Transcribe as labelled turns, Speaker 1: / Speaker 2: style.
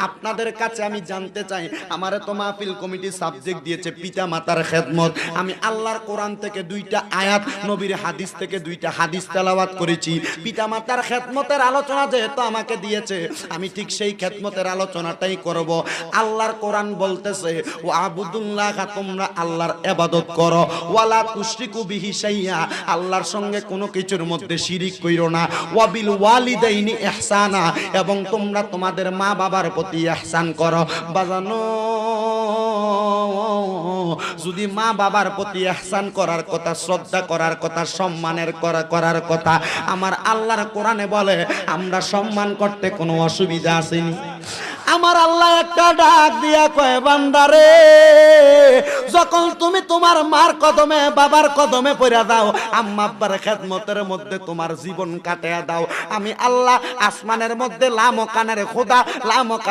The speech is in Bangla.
Speaker 1: আপনাদের কাছে আমি জানতে চাই, আমারে তো মাহফিল কমিটি সাবজেক্ট দিয়েছে পিতা মাতার খেদমত। আমি আল্লাহর কোরআন থেকে 2টা আয়াত, নবীর হাদিস থেকে 2টা হাদিস তেলাওয়াত করেছি। পিতা মাতার খেদমতের আলোচনা যেহেতু আমাকে দিয়েছে, আমি ঠিক সেই খেদমতের আলোচনাটাই করব। আল্লাহর কোরআন বলতেছে ওয়া আবুদুল্লাহ, তোমরা আল্লাহর ইবাদত করো, ওয়ালা তুশরিকু বিহি শাইয়া, আল্লাহর সঙ্গে কোনো কিছুর মধ্যে শিরিক কইরো না, ওয়া বিল ওয়ালিদাইনি ইহসানা, এবং তোমরা তোমাদের মা বাবার প্রতি ইহসান করো। বাজানো, যদি মা বাবার প্রতি ইহসান করার কথা, শ্রদ্ধা করার কথা, সম্মানের করার কথা আমার আল্লাহর কোরআনে বলে, আমরা সম্মান করতে কোনো অসুবিধা আসেনি। আমার আল্লাহ একটা ডাক দিয়া কয়, বান্দারে যখন তুমি তোমার মার কদমে বাবার কদমে পড়ে দাও, আম্মা আব্বার খেদমতের মধ্যে তোমার জীবন কাটিয়ে দাও, আমি আল্লাহ আসমানের মধ্যে লামকানের খোদা, লামকান